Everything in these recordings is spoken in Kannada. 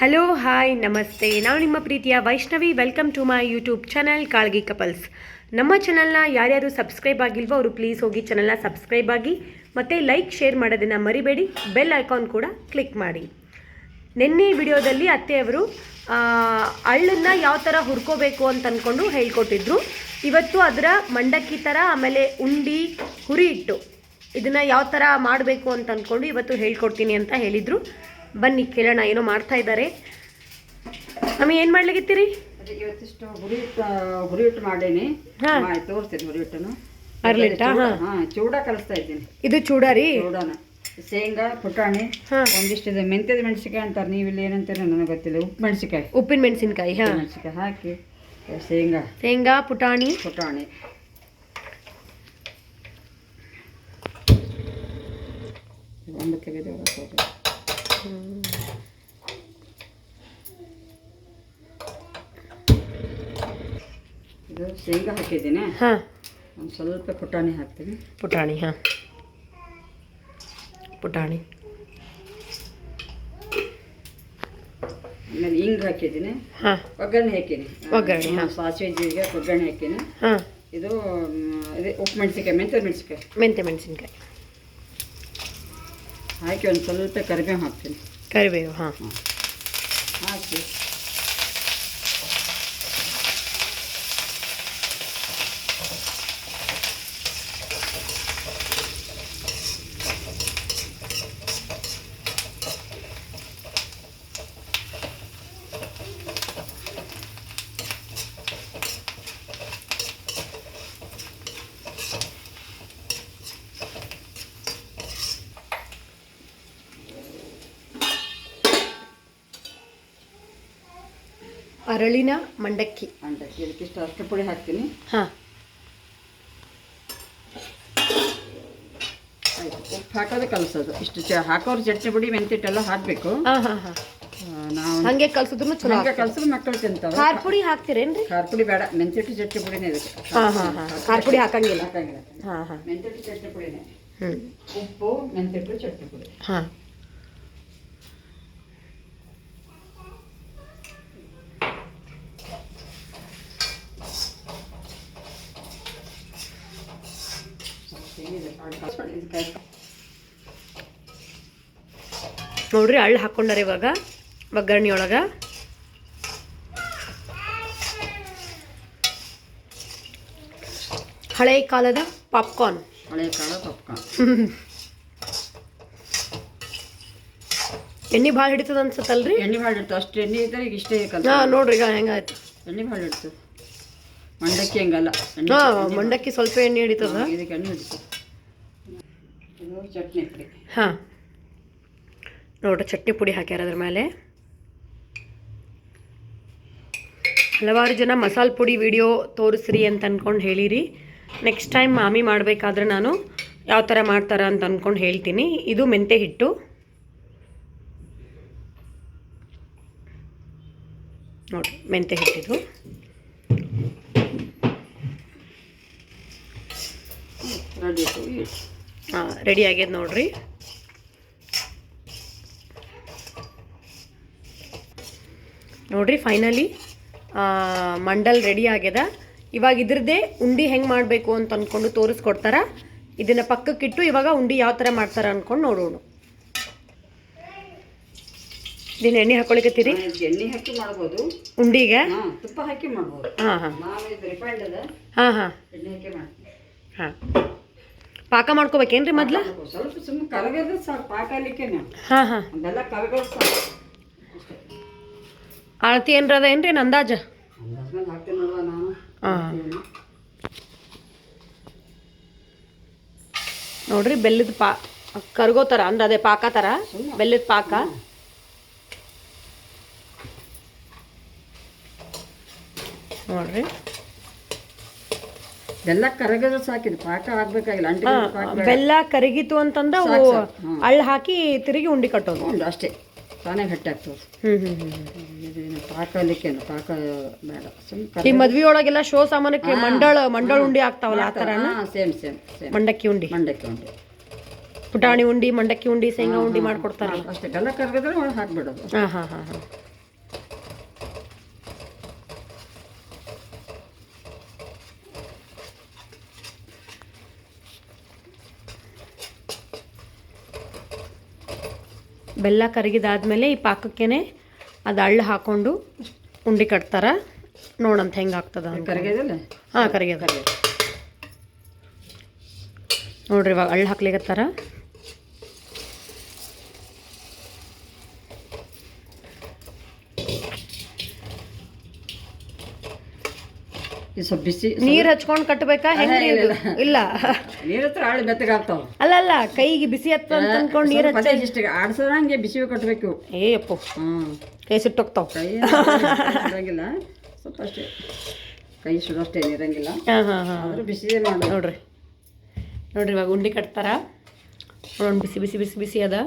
ಹಲೋ ಹಾಯ್ ನಮಸ್ತೆ. ನಾನು ನಿಮ್ಮ ಪ್ರೀತಿಯ Vaishnavi. Welcome to my YouTube channel Kalgi couples. ನಮ್ಮ ಚಾನಲ್ನ ಯಾರ್ಯಾರು ಸಬ್ಸ್ಕ್ರೈಬ್ ಆಗಿಲ್ವೋ ಅವರು ಪ್ಲೀಸ್ ಹೋಗಿ ಚಾನಲ್ನ ಸಬ್ಸ್ಕ್ರೈಬ್ ಆಗಿ ಮತ್ತು ಲೈಕ್ ಶೇರ್ ಮಾಡೋದನ್ನು ಮರಿಬೇಡಿ. ಬೆಲ್ ಐಕಾನ್ ಕೂಡ ಕ್ಲಿಕ್ ಮಾಡಿ. ನಿನ್ನೆ ವಿಡಿಯೋದಲ್ಲಿ ಅತ್ತೆಯವರು ಅಳ್ಳನ್ನು ಯಾವ ಥರ ಹುರ್ಕೋಬೇಕು ಅಂತ ಅಂದ್ಕೊಂಡು ಹೇಳ್ಕೊಟ್ಟಿದ್ರು. ಇವತ್ತು ಅದರ ಮಂಡಕ್ಕಿ ಥರ ಆಮೇಲೆ ಉಂಡಿ ಹುರಿ ಇಟ್ಟು ಇದನ್ನು ಯಾವ ಥರ ಮಾಡಬೇಕು ಅಂತ ಅಂದ್ಕೊಂಡು ಇವತ್ತು ಹೇಳ್ಕೊಡ್ತೀನಿ ಅಂತ ಹೇಳಿದರು. ಬನ್ನಿ ಕೇಳೋಣ, ಏನೋ ಮಾಡ್ತಾ ಇದ್ದಾರೆ. ನಮಗೆ ಏನು ಮಾಡ್ಲಿಕ್ಕಿತ್ತೀರಿ? ಇವತ್ತಿಷ್ಟು ಹುರಿ ಹಿಟ್ಟು ಮಾಡೀನಿ. ತೋರಿಸ್ತೀನಿ ಹುರಿ ಹಿಟ್ಟನ್ನು. ಅರ್ಲಿಟ್ಟ ಚೂಡ ಕಲಿಸ್ತಾ ಇದ್ದೀನಿ. ಇದು ಚೂಡ ರೀ? ಚೂಡನ ಶೇಂಗಾ ಪುಟಾಣಿ ಒಂದಿಷ್ಟಿದೆ. ಮೆಂತ್ಯದ ಮೆಣಸಿಕಾಯಿ ಅಂತಾರೆ, ನೀವು ಇಲ್ಲಿ ಏನಂತೀರ ನನಗೆ ಗೊತ್ತಿಲ್ಲ. ಉಪ್ಪಿನ ಮೆಣಸಿನ್ಕಾಯಿ ಮೆಣಸಿಕಾಯಿ ಹಾಕಿ ಶೇಂಗಾ ಪುಟಾಣಿ ಒಂದು ತೆಗೆದು ಇದು ಶೇಂಗಾ ಹಾಕಿದ್ದೀನಿ. ಒಂದು ಸ್ವಲ್ಪ ಪುಟಾಣಿ ಹಾಕ್ತೀನಿ. ಪುಟಾಣಿ ಆಮೇಲೆ ಹಿಂಗೆ ಹಾಕಿದ್ದೀನಿ. ಒಗ್ಗರಣೆ ಹಾಕೀನಿ. ಸಾಸಿವೆ ಜೀರಿಗೆ ಒಗ್ಗರಣೆ ಹಾಕೀನಿ. ಇದು ಉಪ್ಪು ಮೆಣಸಿನ್ಕಾಯಿ, ಮೆಂತ್ಯ ಮೆಣಸಿನ್ಕಾಯಿ ಹಾಕಿ ಒಂದು ಸ್ವಲ್ಪ ಕರಿಬೇವು ಹಾಕ್ತೀನಿ. ಹಾಕಿ ಅರಳಿನ ಮಂಡಕ್ಕಿ ಇದಕ್ಕಿಷ್ಟು ಅಷ್ಟು ಪುಡಿ ಹಾಕ್ತೀನಿ. ಉಪ್ಪು ಹಾಕೋದು ಕಲಸೋದು. ಇಷ್ಟು ಹಾಕೋರು ಚಟ್ನಿ ಪುಡಿ ಮೆಂತಿಟ್ಟೆಲ್ಲ ಹಾಕಬೇಕು. ನಾವು ಹಂಗೆ ಕಲ್ಸಿದ್ರು ಚಲೋ. ಹಂಗೆ ಕಲ್ಸಿದ್ರೆ ಮಕ್ಕಳು ತಿಂತಾವೆ. ಖಾರ ಪುಡಿ ಹಾಕ್ತೀರೇನ್ರಿ? ಖಾರ ಪುಡಿ ಬೇಡ, ಮೆಂತಿಟ್ಟು ಚಟ್ನಿ ಪುಡಿನೇ ಇದಕ್ಕೆ. ಖಾರ ಪುಡಿ ಹಾಕಂಗಿಲ್ಲ. ಮೆಂತಿಟ್ಟು ಚಟ್ನಿ ಪುಡಿನೇ. ಉಪ್ಪು ಮೆಂತಿಟ್ಟು ಚಟ್ನಿ ಪುಡಿ. ನೋಡ್ರಿ, ಅಳ್ಳು ಹಾಕ್ಕೊಂಡಾರೆ ಇವಾಗ ಒಗ್ಗರಣೆ ಒಳಗೆ. ಹಳೆ ಕಾಲದ ಪಾಪ್ಕಾರ್ನ್. ಎಣ್ಣೆ ಭಾಳ ಹಿಡಿತದ ಅನ್ಸತ್ತಲ್ರಿ? ಎಣ್ಣೆ ಭಾಳ ಹಿಡಿತು. ಅಷ್ಟು ಎಣ್ಣೆ ಇದ್ದರೆ ಈಗ ಇಷ್ಟೇ. ನೋಡ್ರಿ ಈಗ ಹೆಂಗಾಯ್ತು. ಎಣ್ಣೆ ಭಾಳ ಹಿಡಿತು. ಮಂಡಕ್ಕಿ ಹೆಂಗಲ್ಲ. ಮಂಡಕ್ಕಿ ಸ್ವಲ್ಪ ಎಣ್ಣೆ ಹಿಡಿತದ. ಇದಕ್ಕೆ ಎಣ್ಣೆ ಹಿಡಿತು. ಚಟ್ನಿ ಪುಡಿ. ನೋಡ್ರಿ, ಚಟ್ನಿ ಪುಡಿ ಹಾಕ್ಯಾರ ಅದ್ರ ಮೇಲೆ. ಹಲವಾರು ಜನ ಮಸಾಲೆ ಪುಡಿ ವಿಡಿಯೋ ತೋರಿಸ್ರಿ ಅಂತ ಅಂದ್ಕೊಂಡು ಹೇಳಿರಿ. ನೆಕ್ಸ್ಟ್ ಟೈಮ್ ಮಾಮಿ ಮಾಡಬೇಕಾದ್ರೆ ನಾನು ಯಾವ ಥರ ಮಾಡ್ತಾರ ಅಂತ ಅಂದ್ಕೊಂಡು ಹೇಳ್ತೀನಿ. ಇದು ಮೆಂತ್ಯ ಹಿಟ್ಟು. ನೋಡಿರಿ, ಮೆಂತ್ಯ ಹಿಟ್ಟಿದು ರೆಡಿ ಆಗ್ಯದ ನೋಡ್ರಿ. ನೋಡ್ರಿ, ಫೈನಲಿ ಮಂಡಲ್ ರೆಡಿ ಆಗ್ಯದ. ಇವಾಗ ಇದ್ರದ್ದೇ ಉಂಡಿ ಹೆಂಗೆ ಮಾಡಬೇಕು ಅಂತ ಅಂದ್ಕೊಂಡು ತೋರಿಸ್ಕೊಡ್ತಾರ. ಇದನ್ನು ಪಕ್ಕಕ್ಕಿಟ್ಟು ಇವಾಗ ಉಂಡಿ ಯಾವ ಥರ ಮಾಡ್ತಾರ ಅಂದ್ಕೊಂಡು ನೋಡೋಣ. ಇದನ್ನ ಎಣ್ಣೆ ಹಾಕೊಳಿಕತ್ತೀರಿ? ಎಣ್ಣೆ ಹಾಕಿ ಮಾಡ್ಬೋದು. ಉಂಡಿಗೆ ತುಪ್ಪ ಹಾಕಿ ಮಾಡ್ಬೋದು. ಪಾಕ ಮಾಡ್ಕೋಬೇಕೇನ್ರಿ ಮೊದ್ಲು? ಸ್ವಲ್ಪ ಸುಮ್ಮನೆ ಕರಗದ ಸಾಕು. ಪಾಕ ಅಲ್ಲಿಕ್ಕೆ ಅದೆಲ್ಲ ಕರಗದ ಸಾಕು. ಅಳತಿ ಏನ್ರದ ಏನ್ರಿ ಅಂದಾಜ? ಹಾಕ್ತೀನಿ ನೋಡುವ ನಾನು. ನೋಡ್ರಿ, ಬೆಲ್ಲದ ಕರ್ಗೋ ಥರ ಅಂದ್ರೆ ಅದೇ ಪಾಕ ಥರ, ಬೆಲ್ಲದ ಪಾಕ. ನೋಡ್ರಿ, ಬೆಲ್ಲ ಕರಗದ ಸಾಕಿದ್ ಪಾಕ ಆಗ್ಬೇಕಾಗಿಲ್ಲ. ಬೆಲ್ಲ ಕರಗಿತು ಅಂತಂದ್ರೆ ಅಳ್ಳು ಹಾಕಿ ತಿರುಗಿ ಉಂಡಿ ಕಟ್ಟೋದು ಅಷ್ಟೇ. ತಾನೇ ಗಟ್ಟಿ ಆಗ್ತದೆ. ಪಾಕ ಅಲ್ಲಿಕ್ಕೆ ಪಾಕ ಬೇಡ. ಈ ಮದ್ವಿ ಒಳಗೆಲ್ಲ ಶೋ ಸಾಮಾನಕ್ಕೆ ಮಂಡಳ ಉಂಡಿ ಆಗ್ತಾವಲ್ಲ, ಆ ಥರ ಸೇಮ್ ಮಂಡಕ್ಕಿ ಉಂಡಿ. ಪುಟಾಣಿ ಉಂಡಿ, ಮಂಡಕ್ಕಿ ಉಂಡಿ, ಶೇಂಗಾ ಉಂಡಿ ಮಾಡ್ಕೊಡ್ತಾರಲ್ಲ ಅಷ್ಟೇ. ಬೆಲ್ಲ ಕರಗಿದ್ರೆ ಒಳಗೆ ಹಾಕ್ಬಿಡೋದು. ಬೆಲ್ಲ ಕರಗಿದಾದ್ಮೇಲೆ ಈ ಪಾಕಕ್ಕೇನೆ ಅದು ಅಳ್ಳು ಹಾಕ್ಕೊಂಡು ಉಂಡೆ ಕಟ್ತಾರೆ. ನೋಡಂತ ಹೆಂಗೆ ಆಗ್ತದ. ಕರಗಿದಲ್ಲ? ಹಾಂ, ಕರಗ್ಯದ. ನೋಡ್ರಿ ಇವಾಗ ಅಳ್ಳು ಹಾಕ್ಲಿಕತ್ತಾರ. ಸ್ವಲ್ಪ ಬಿಸಿ ನೀರು ಹಚ್ಕೊಂಡು ಕಟ್ಟಬೇಕಾ ಹೆಂಗೆ? ಇಲ್ಲ, ನೀರ್ ಹತ್ರ ಆಳು ಬೆತ್ತಗಾಗ್ತಾವ. ಅಲ್ಲ ಕೈಗೆ ಬಿಸಿ ಹತ್ತ ಅಂತ ಅನ್ಕೊಂಡು ನೀರು ಹಚ್ಚ ಇಷ್ಟ ಆಡ್ಸೋದಂಗೆ ಬಿಸಿ ಕಟ್ಟಬೇಕು. ಅಪ್ಪು ಕೈ ಸುಟ್ಟೋಗ್ತಾವ. ಕೈ ಇರಂಗಿಲ್ಲ, ಸ್ವಲ್ಪ ಅಷ್ಟೇ ಕೈ ಸುಡೋಷ್ಟೇ ಇರಂಗಿಲ್ಲ. ಆದ್ರೂ ಬಿಸಿ ಮಾಡಿ. ನೋಡ್ರಿ ಇವಾಗ ಉಂಡೆ ಕಟ್ತಾರ. ನೋಡೋಣ, ಬಿಸಿ ಬಿಸಿ ಬಿಸಿ ಬಿಸಿ ಅದ.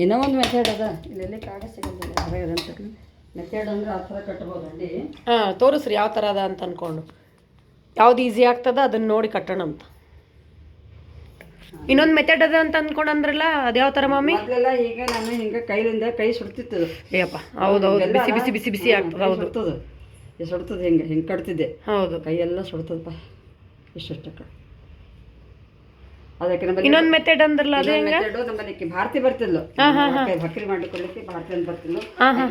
ಇನ್ನೂ ಒಂದು ಮೆಥಡ್ ಅದ, ಇಲ್ಲೆಲ್ಲಿ ಕಾಡ ಸಿಗೋದಿಲ್ಲ. ಮೆಥಡ್ ಅಂದ್ರೆ ಆ ಥರ ಕಟ್ಬೋದು ಅಲ್ಲಿ. ಹಾಂ, ತೋರಿಸ್ರಿ ಯಾವ ಥರ ಅದ ಅಂತ ಅಂದ್ಕೊಂಡು. ಯಾವ್ದು ಈಸಿ ಆಗ್ತದ ಅದನ್ನ ನೋಡಿ ಕಟ್ಟೋಣ ಅಂತ. ಇನ್ನೊಂದು ಮೆಥಡ್ ಅದ ಅಂತ ಅಂದ್ಕೊಂಡಂದ್ರಲ್ಲ, ಅದು ಯಾವ ಥರ ಮಾಮಿ? ಮೊದಲೆಲ್ಲ ಈಗ ನಾನು ಹಿಂಗೆ ಕೈಲಿಂದ ಕೈ ಸುಡ್ತಿತ್ತು. ಏಯಪ್ಪ, ಹೌದು ಬಿಸಿ ಬಿಸಿ ಬಿಸಿ ಬಿಸಿ ಆಗ್ತದೆ. ಹೌದು, ಸುಡ್ತದೆ. ಹಿಂಗೆ ಕಟ್ತಿದ್ದೆ. ಹೌದು, ಕೈ ಎಲ್ಲ ಸುಡ್ತದಪ್ಪ ಇಷ್ಟಕ್ಕೆ. ಅದಕ್ಕೆ ಇನ್ನೊಂದು ಮೆಥಡ್ ಅಂದ್ರಲ್ಲ, ಅದು ಹೆಂಗೆ? ನಮ್ಮಲ್ಲಿ ಭಾರತಿ ಬರ್ತಿಲ್ಲ, ಭಕ್ರಿ ಮಾಡಿಕೊಳ್ಳಿಕ್ಕೆ ಭಾರತಿ ಅಂತ ಬರ್ತಿಲ್ಲ.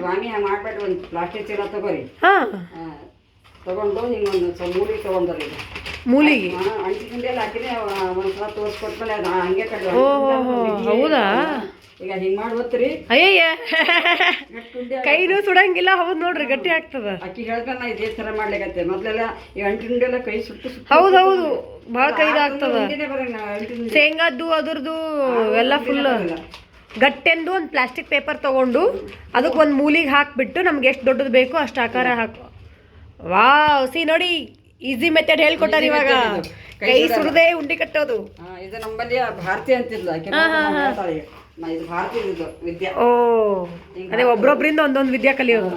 ವಾಮಿ ಮಾಡ್ಬೇಡ, ಒಂದು ಪ್ಲಾಸ್ಟಿಕ್ ಚೀಲ ತಗೋರಿ. ತಗೊಂಡು ಹಿಂಗೊಂದು ಸ್ವಲ್ಪ ಮೂಲಿಗೆ ತಗೊಂಡ್ರಿ. ಮೂಲಿಗೆ ಅಂಟಿ ತಿಂಡಿ ಎಲ್ಲ ಹಾಕಿದ್ರೆ ಒಂದ್ಸಲ ತೋರಿಸ್ಕೊಟ್ಮೇಲೆ ಅದು ಹಂಗೆ ಕಟ್ಟಿ. ಹೌದಾ? ಈಗ ಹಿಂಗೆ ಮಾಡಿ ಓದ್ತೀರಿ. ಅಯ್ಯಯ್ಯ, ಕೈನೂ ಸುಡಂಗಿಲ್ಲ. ಹೌದು, ನೋಡ್ರಿ ಗಟ್ಟಿ ಆಗ್ತದ. ಅಕ್ಕಿ ಹೇಳ್ಕೊಂಡ ಇದೇ ಥರ ಮಾಡ್ಲಿಕ್ಕೆ ಮೊದಲೆಲ್ಲ ಈ ಅಂಟಿ ತಿಂಡಿ ಎಲ್ಲ ಕೈ ಸುಟ್ಟು. ಹೌದು, ಭಾಳ ಕೈದಾಗ್ತದ. ಶೇಂಗಾದ್ದು ಅದ್ರದ್ದು ಎಲ್ಲ ಫುಲ್ ಗಟ್ಟೆಂದು ಒಂದು ಪ್ಲಾಸ್ಟಿಕ್ ಪೇಪರ್ ತಗೊಂಡು ಅದಕ್ಕೆ ಒಂದು ಮೂಲಿಗೆ ಹಾಕ್ಬಿಟ್ಟು ನಮ್ಗೆ ಎಷ್ಟು ದೊಡ್ಡದು ಬೇಕೋ ಅಷ್ಟು ಆಕಾರ ಹಾಕು. ವಾವ್, ನೋಡಿ ಈಸಿ ಮೆಥಡ್ ಹೇಳ್ಕೊಟ್ಟಾರ. ಇವಾಗ ಕೈ ಸುಡದೆ ಉಂಡೆ ಕಟ್ಟೋದು. ಇದು ನಮ್ಮಲ್ಲಿ ಭಾರತಿ ಅಂತಿದ್ಲು. ಇದು ಭಾರತಿ ವಿದ್ಯಾ. ಓ, ಅದೇ ಒಬ್ರೊಬ್ರಿಂದ ಒಂದೊಂದು ವಿದ್ಯಾ ಕಲಿಯೋದು.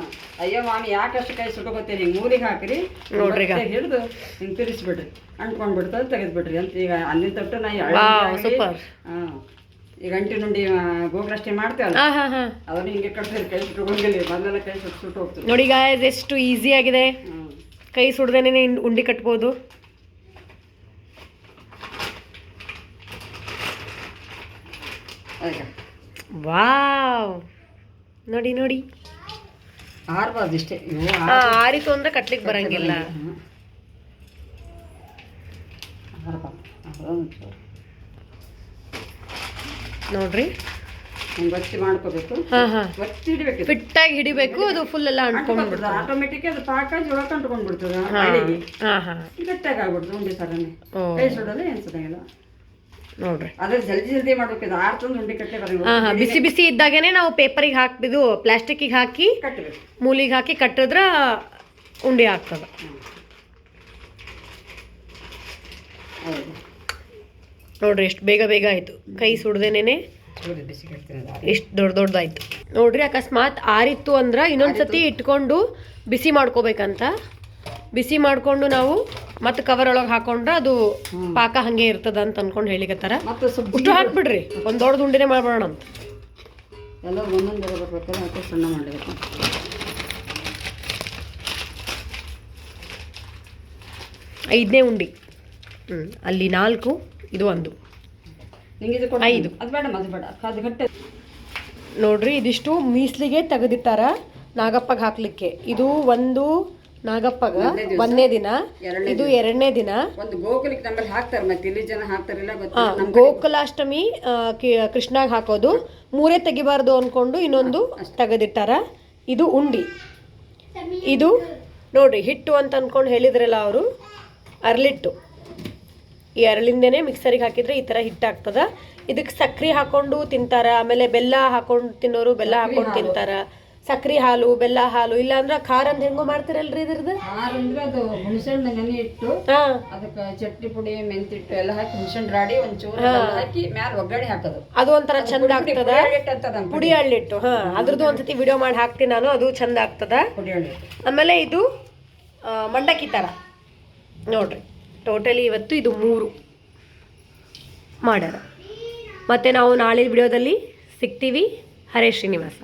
ಅಯ್ಯೋ ಮಾಮಿ, ಯಾಕಷ್ಟು ಕೈ ಸುಟ್ಕೋತೀರಿ? ಹಿಂಗೆ ಮೂಲಿಗೆ ಹಾಕಿರಿ, ನೋಡ್ರಿ ಹಿಡಿದು ಹಿಂಗೆ ತಿರ್ಸ್ಬಿಡ್ರಿ, ಅಂಟ್ಕೊಂಡ್ಬಿಡ್ತದೆ, ತೆಗೆದ್ಬಿಡ್ರಿ ಅಂತ. ಈಗ ಅಲ್ಲಿ ತೊಟ್ಟು ನಾ ಸೂಪರ್. ಈಗ ಅಂಟಿ ನುಂಡಿ ಗೋಗ್ರಷ್ಟೇ ಮಾಡ್ತೇವಲ್ಲ, ಅದನ್ನ ಹಿಂಗೆ ಕಟ್ತೀರಿ. ಕೈ ಸುಟ್ಕೊಂಗಿಲ್ಲ, ಮೊದಲೆಲ್ಲ ಕೈ ಸುಟ್ಟು ಹೋಗ್ತದೆ. ನೋಡಿ ಗಾಯ್ಸ್, ಎಷ್ಟು ಈಸಿ ಆಗಿದೆ. ಕೈ ಸುಡ್ದೇನೆ ಉಂಡೆ ಕಟ್ಬೋದು. ವಾವ್, ನೋಡಿ ಆರ್ಬಾರ್ದು ಇಷ್ಟೇ. ಆರಿತು ಅಂದ್ರೆ ಕಟ್ಲಿಕ್ಕೆ ಬರಂಗಿಲ್ಲ. ನೋಡ್ರಿ, ಗಟ್ಟಿ ಮಾಡ್ಕೋಬೇಕು. ಗಟ್ಟಿ ಹಿಡಿಬೇಕು, ಫಿಟ್ಟಾಗಿ ಹಿಡಿಬೇಕು. ಅದು ಫುಲ್ ಎಲ್ಲ ಅಂಟ್ಕೊಂಡ್ಬಿಡ್ತದೆ. ಆಟೋಮೆಟಿಕ್ ಅದು ಪಾಕ ಜೋಳಕ್ಕೆ ಅಂಟ್ಕೊಂಡ್ಬಿಡ್ತದೆ. ಗಟ್ಟಾಗಿ ಆಗ್ಬಿಡ್ತದೆ ಉಂಡೆ ಥರನೇ. ಕೈ ಸುಡಲ್ಲ, ಏನು ಸುಡಂಗಿಲ್ಲ. ನೋಡ್ರಿ, ಅದ್ರ ಜಲ್ದಿ ಮಾಡ್ಬೇಕು. ಆರ್ತಂದು ಉಂಡೆ ಕಟ್ಟೆ ಬರಂಗಿಲ್ಲ. ಬಿಸಿ ಬಿಸಿ ಇದ್ದಾಗೇನೆ ನಾವು ಪೇಪರಿಗೆ ಹಾಕ್ಬಿದು, ಪ್ಲಾಸ್ಟಿಕ್ಕಿಗೆ ಹಾಕಿ ಕಟ್ಟಬೇಕು, ಮೂಲಿಗೆ ಹಾಕಿ ಕಟ್ಟಿದ್ರ ಉಂಡೆ ಆಗ್ತದೆ. ನೋಡ್ರಿ, ಎಷ್ಟು ಬೇಗ ಆಯ್ತು. ಕೈ ಸುಡ್ದೇನೆ ಎಷ್ಟು ದೊಡ್ಡದಾಯ್ತು. ನೋಡ್ರಿ, ಅಕಸ್ಮಾತ್ ಆರಿತ್ತು ಅಂದ್ರೆ ಇನ್ನೊಂದ್ಸತಿ ಇಟ್ಕೊಂಡು ಬಿಸಿ ಮಾಡ್ಕೋಬೇಕಂತ. ಬಿಸಿ ಮಾಡ್ಕೊಂಡು ನಾವು ಮತ್ತೆ ಕವರ್ ಒಳಗೆ ಹಾಕೊಂಡ್ರೆ ಅದು ಪಾಕ ಹಂಗೆ ಇರ್ತದ ಅಂತ ಅನ್ಕೊಂಡು ಹೇಳಿಕತ್ತಾರ. ಉಷ್ಟು ಹಾಕ್ಬಿಡ್ರಿ, ಒಂದು ದೊಡ್ಡದು ಉಂಡೆನೆ ಮಾಡ್ಬೋಣ ಅಂತ. ಎಲ್ಲ ಒಂದೊಂದು ಬರ್ಬೇಕಲ್ಲ, ಅದಕ್ಕೆ ಸಣ್ಣ ಮಾಡಬೇಕು. 5ನೇ ಉಂಡೆ. ಅಲ್ಲಿ 4, ಇದು 1. 5. ಅದು ಬೇಡ, ಅದು ಬೇಡ, ಅದು ಗಟ್ಟೆ. ನೋಡ್ರಿ, ಇದಿಷ್ಟು ಮೀಸ್ಲಿಗೆ ತೆಗೆದಿಟ್ಟಾರ ನಾಗಪ್ಪಗೆ ಹಾಕ್ಲಿಕ್ಕೆ. ಇದು ಒಂದು ನಾಗಪ್ಪಗ 1ನೇ ದಿನ, ಇದು 2ನೇ ದಿನ. ಒಂದು ಗೋಕುಲಕ್ಕೆ ನಮ್ಮಲ್ಲಿ ಹಾಕ್ತಾರೆ, ಮತ್ತೆ ಇಲ್ಲಿ ಜನ ಹಾಕ್ತಾರಿಲ್ಲ. ಗೋಕುಲಾಷ್ಟಮಿ ಕೃಷ್ಣಾಗ ಹಾಕೋದು. 3 ತೆಗಿಬಾರ್ದು ಅನ್ಕೊಂಡು ಇನ್ನೊಂದು ತೆಗೆದಿಟ್ಟಾರ. ಇದು ಉಂಡಿ. ಇದು ನೋಡ್ರಿ, ಹಿಟ್ಟು ಅಂತ ಅನ್ಕೊಂಡು ಹೇಳಿದ್ರಲ್ಲ ಅವರು, ಅರಳಿಟ್ಟು. ಈ ಅರಳಿಂದೇನೆ ಮಿಕ್ಸರಿಗೆ ಹಾಕಿದ್ರೆ ಈ ಥರ ಹಿಟ್ಟಾಗ್ತದ. ಇದಕ್ಕೆ ಸಕ್ರೆ ಹಾಕೊಂಡು ತಿಂತಾರ. ಆಮೇಲೆ ಬೆಲ್ಲ ಹಾಕೊಂಡು ತಿನ್ನೋರು ಬೆಲ್ಲ ಹಾಕೊಂಡು ತಿಂತಾರ. ಸಕ್ರೆ ಹಾಲು, ಬೆಲ್ಲ ಹಾಲು, ಇಲ್ಲ ಅಂದ್ರೆ ಖಾರ ಅಂತ ಹೆಂಗೋ ಮಾಡ್ತಾರಲ್ರಿ ಇದ್ರದ್ದು. ಖಾರ ಅಂದ್ರೆ ಅದು ಹುಣಸೆಹಣ್ಣು ನೆನೆ ಇಟ್ಟು ಅದಕ್ಕೆ ಚಟ್ನಿ ಪುಡಿ, ಮೆಂತಿಟ್ಟು ಎಲ್ಲ ಹಾಕಿ ಹುಣಸೆಹಣ್ಣು ರಾಡಿ ಒಂಚೂರು ಹಾಕಿ ಮ್ಯಾಲ ಒಗ್ಗರಣೆ ಹಾಕೋದು. ಅದು ಒಂಥರ ಚಂದ ಆಗ್ತದ. ಪುಡಿ ಹಳ್ಳಿಟ್ಟು. ಅದ್ರದ್ದು ಒಂದ್ಸತಿ ವಿಡಿಯೋ ಮಾಡಿ ಹಾಕ್ತೀನಿ ನಾನು, ಅದು ಚಂದ ಆಗ್ತದ. ಆಮೇಲೆ ಇದು ಮಂಡಕ್ಕಿ ಥರ. ನೋಡ್ರಿ, ಟೋಟಲಿ ಇವತ್ತು ಇದು 3 ಮಾಡ್ಯಾರ. ಮತ್ತೆ ನಾವು ನಾಳೆ ವಿಡಿಯೋದಲ್ಲಿ ಸಿಗ್ತೀವಿ. ಹರೇ ಶ್ರೀನಿವಾಸ.